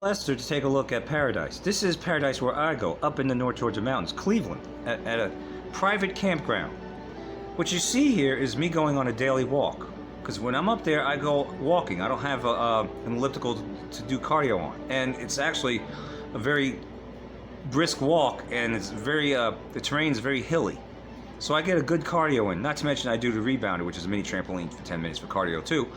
Lester to take a look at Paradise. This is Paradise where I go, up in the North Georgia mountains, Cleveland, at a private campground. What you see here is me going on a daily walk. Because when I'm up there, I go walking. I don't have an elliptical to do cardio on. And it's actually a very brisk walk, and it's very, the terrain's very hilly. So I get a good cardio in. Not to mention I do the rebounder, which is a mini trampoline for 10 minutes for cardio too.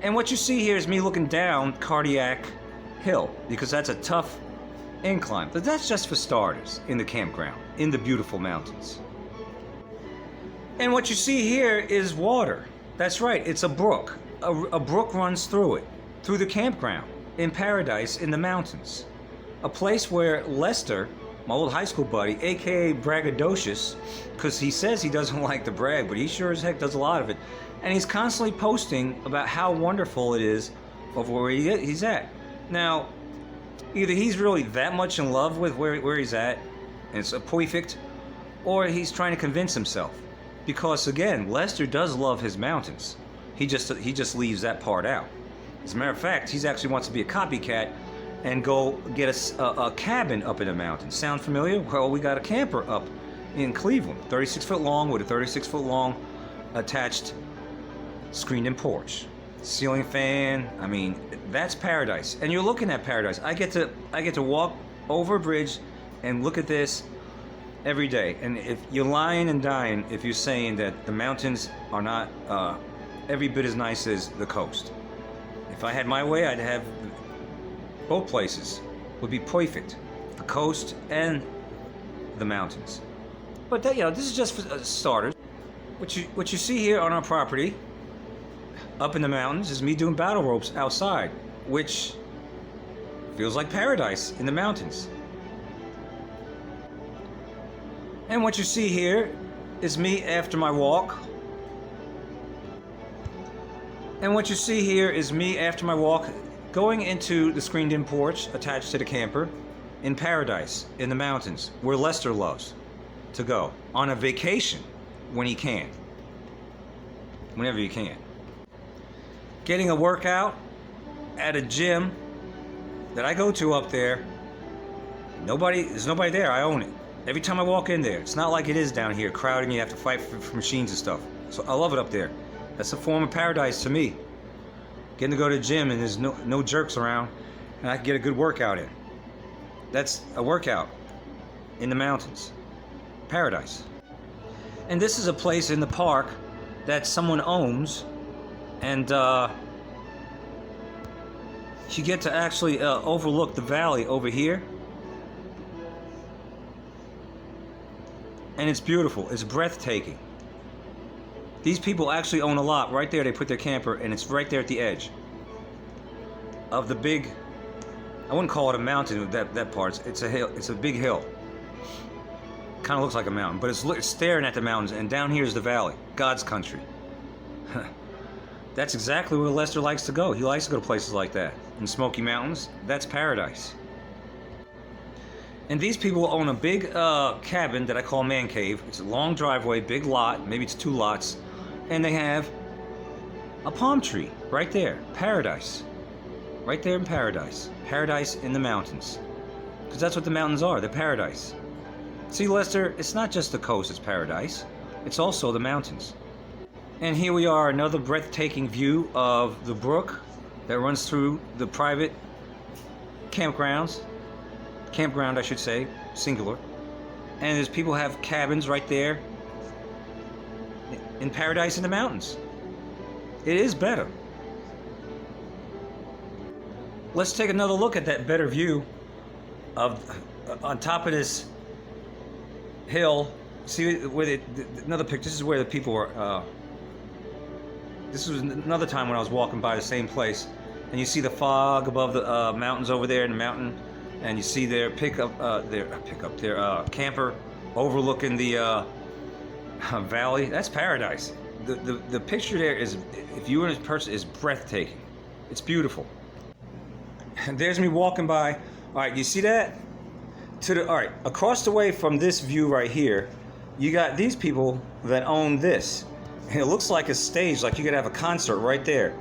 And what you see here is me looking down Cardiac Hill, because that's a tough incline. But that's just for starters in the campground, in the beautiful mountains. And what you see here is water. That's right, it's a brook. A brook runs through it, through the campground, in Paradise in the mountains. A place where Lester, my old high school buddy, aka Braggadocious, because he says he doesn't like to brag, but he sure as heck does a lot of it. And he's constantly posting about how wonderful it is of where he's at. Now, either he's really that much in love with where he's at, and it's perfect, or he's trying to convince himself. Because again, Lester does love his mountains. He just leaves that part out. As a matter of fact, he actually wants to be a copycat and go get a cabin up in the mountains. Sound familiar? Well, we got a camper up in Cleveland, 36 foot long with a 36 foot long attached screened-in porch, ceiling fan. I mean, that's Paradise. And you're looking at Paradise. I get to walk over a bridge and look at this every day. And if you're lying and dying if you're saying that the mountains are not every bit as nice as the coast. If I had my way, I'd have both places would be perfect, the coast and the mountains. But that, this is just for starters. What you see here on our property, up in the mountains, is me doing battle ropes outside, which feels like paradise in the mountains. And what you see here is me after my walk. And what you see here is me after my walk going into the screened-in porch attached to the camper in Paradise in the mountains, where Lester loves to go on a vacation when he can. Whenever you can. Getting a workout at a gym that I go to up there. There's nobody there. I own it. Every time I walk in there, it's not like it is down here, crowded and you have to fight for machines and stuff. So I love it up there. That's a form of paradise to me. Getting to go to the gym and there's no jerks around, and I can get a good workout in. That's a workout in the mountains. Paradise. And this is a place in the park that someone owns, and you get to actually overlook the valley over here. And it's beautiful. It's breathtaking. These people actually own a lot right there. They put their camper, and it's right there at the edge of the big, I wouldn't call it a mountain, that part. It's a hill. It's a big hill. Kind of looks like a mountain, but it's staring at the mountains, and down here is the valley, God's country. That's exactly where Lester likes to go. He likes to go to places like that. In Smoky Mountains, that's paradise. And these people own a big cabin that I call man cave. It's a long driveway, big lot, maybe it's 2 lots, and they have a palm tree right there, paradise. Right there in paradise. Paradise in the mountains. Because that's what the mountains are, they're paradise. See, Lester, it's not just the coast, it's paradise. It's also the mountains. And here we are, another breathtaking view of the brook that runs through the private campground, I should say, singular. And there's people have cabins right there in paradise in the mountains. It is better. Let's take another look at that better view of on top of this hill. See where another picture. This is where the people were. This was another time when I was walking by the same place, and you see the fog above the mountains over there in the mountain, and you see their their camper overlooking the valley. That's paradise. The picture there is, if you were in person, is breathtaking. It's beautiful. And there's me walking by. All right, you see that? All right, across the way from this view right here, you got these people that own this. And it looks like a stage, like you could have a concert right there.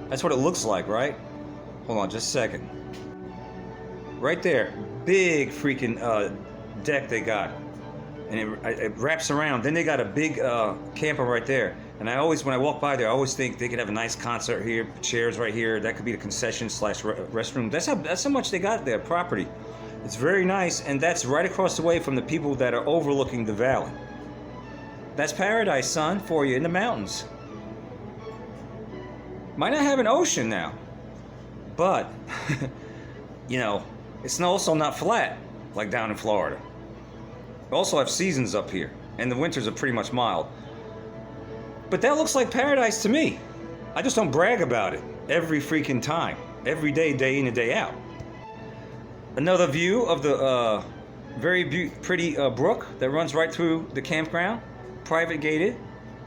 That's what it looks like, right? Hold on just a second. right there. Big freaking deck they got. And it wraps around. Then they got a big camper right there. And I always, when I walk by there, I always think they could have a nice concert here, chairs right here. That could be the concession slash restroom. That's how much they got there, property. It's very nice, and that's right across the way from the people that are overlooking the valley. That's paradise, son, for you in the mountains. Might not have an ocean now, but, you know, it's also not flat like down in Florida. We also have seasons up here, and the winters are pretty much mild. But that looks like paradise to me. I just don't brag about it every freaking time, every day, day in and day out. Another view of the very pretty brook that runs right through the campground, private gated,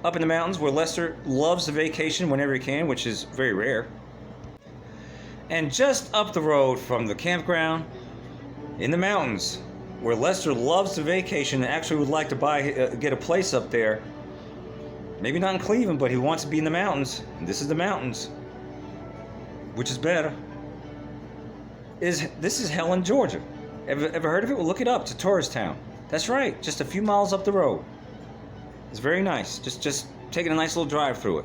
up in the mountains where Lester loves to vacation whenever he can, which is very rare. And just up the road from the campground, in the mountains, where Lester loves to vacation and actually would like to get a place up there. Maybe not in Cleveland, but he wants to be in the mountains. And this is the mountains, which is better. This is Helen, Georgia. Ever heard of it? Well, look it up. It's a tourist town. That's right, just a few miles up the road. It's very nice. Just taking a nice little drive through it.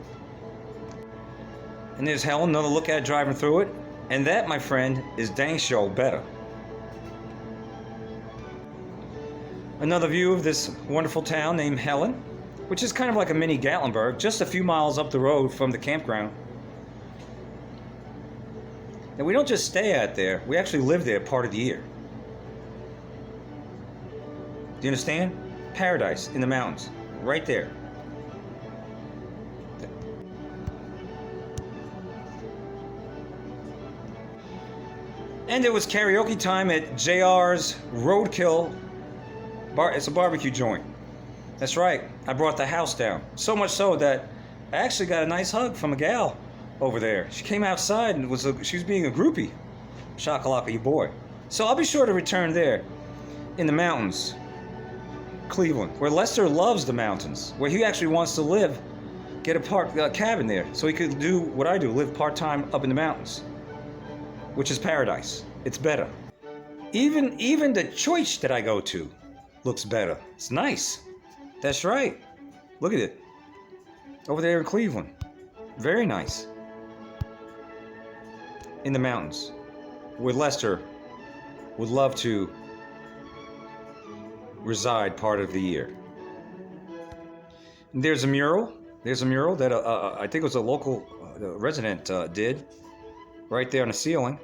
And there's Helen, another look at it driving through it. And that, my friend, is dang sure better. Another view of this wonderful town named Helen, which is kind of like a mini Gatlinburg, just a few miles up the road from the campground. And we don't just stay out there, we actually live there part of the year. Do you understand? Paradise in the mountains, right there. And it was karaoke time at JR's Roadkill Bar. It's a barbecue joint. That's right. I brought the house down. So much so that I actually got a nice hug from a gal over there. She came outside and she was being a groupie. Shakalaka, you boy. So I'll be sure to return there in the mountains, Cleveland, where Lester loves the mountains, where he actually wants to live, get a cabin there, so he could do what I do, live part-time up in the mountains, which is paradise. It's better. Even the church that I go to looks better. It's nice. That's right. Look at it. Over there in Cleveland. Very nice. In the mountains, where Lester would love to reside part of the year. And there's a mural. There's a mural that I think it was a local resident did right there on the ceiling.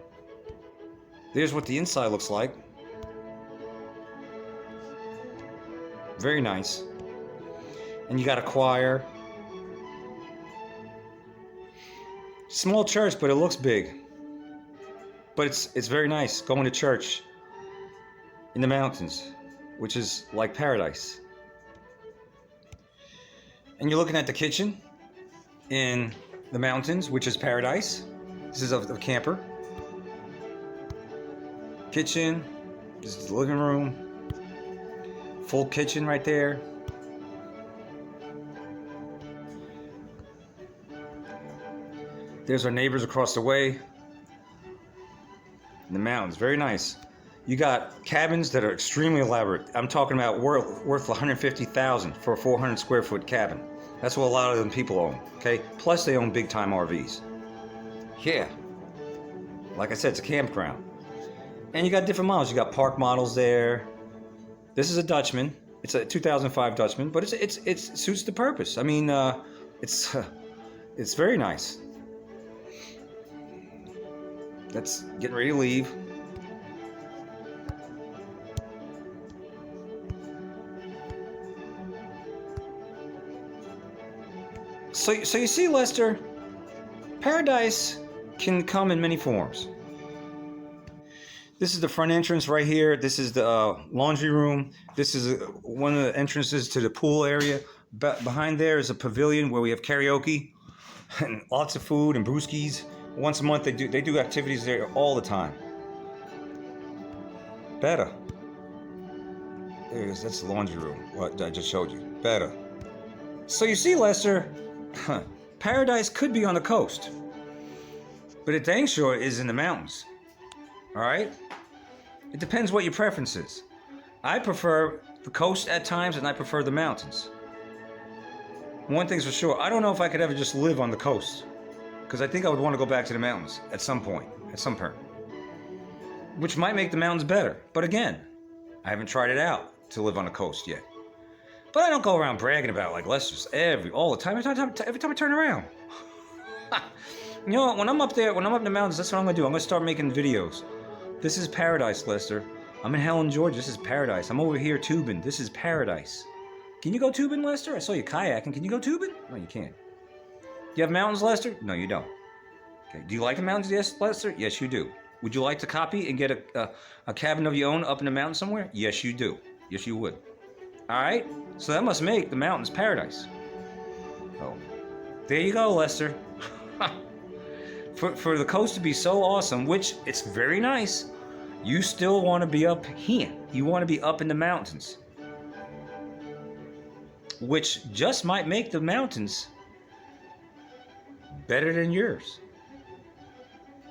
There's what the inside looks like. Very nice. And you got a choir. Small church, but it looks big. But it's very nice going to church in the mountains, which is like paradise. And you're looking at the kitchen in the mountains, which is paradise. This is a camper. Kitchen, this is the living room. Full kitchen right there. There's our neighbors across the way. In the mountains, very nice. You got cabins that are extremely elaborate. I'm talking about worth $150,000 for a 400 square foot cabin. That's what a lot of them people own, okay? Plus they own big time RVs. Yeah. Like I said, it's a campground. And you got different models. You got park models there. This is a Dutchman. It's a 2005 Dutchman, but it suits the purpose. I mean, it's very nice. That's getting ready to leave. So you see, Lester, paradise can come in many forms. This is the front entrance right here. This is the laundry room. This is one of the entrances to the pool area. Behind there is a pavilion where we have karaoke and lots of food and brewskis. Once a month they do activities there all the time. Better. There it is. That's the laundry room. What I just showed you. Better. So you see, Lester, paradise could be on the coast, but it dang sure is in the mountains. All right. It depends what your preference is. I prefer the coast at times, and I prefer the mountains. One thing's for sure, I don't know if I could ever just live on the coast, because I think I would want to go back to the mountains at some point, which might make the mountains better. But again, I haven't tried it out to live on the coast yet. But I don't go around bragging about it like Lester's all the time. Every time I turn around. You know what? When I'm up there, when I'm up in the mountains, that's what I'm gonna do. I'm gonna start making videos. This is paradise, Lester. I'm in Helen, Georgia. This is paradise. I'm over here tubing. This is paradise. Can you go tubing, Lester? I saw you kayaking. Can you go tubing? No, you can't. Do you have mountains, Lester? No, you don't. Okay. Do you like the mountains? Yes, Lester? Yes, you do. Would you like to copy and get a cabin of your own up in the mountains somewhere? Yes, you do. Yes, you would. All right? So that must make the mountains paradise. Oh, there you go, Lester. For the coast to be so awesome, which it's very nice, you still want to be up here. You want to be up in the mountains. Which just might make the mountains better than yours.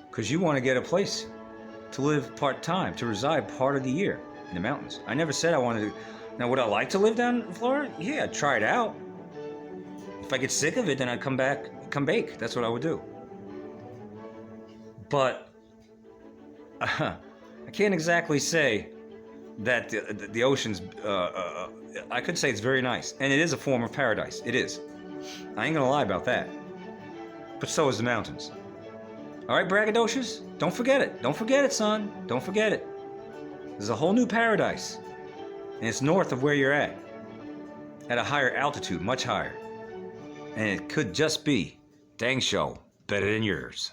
Because you want to get a place to live part-time, to reside part of the year in the mountains. I never said I wanted to. Now, would I like to live down in Florida? Yeah, I'd try it out. If I get sick of it, then I'd come bake. That's what I would do. But I can't exactly say that the ocean's, I could say it's very nice. And it is a form of paradise. It is. I ain't gonna lie about that. But so is the mountains. All right, braggadocious? Don't forget it. Don't forget it, son. Don't forget it. There's a whole new paradise. And it's north of where you're at a higher altitude, much higher. And it could just be, dang show, better than yours.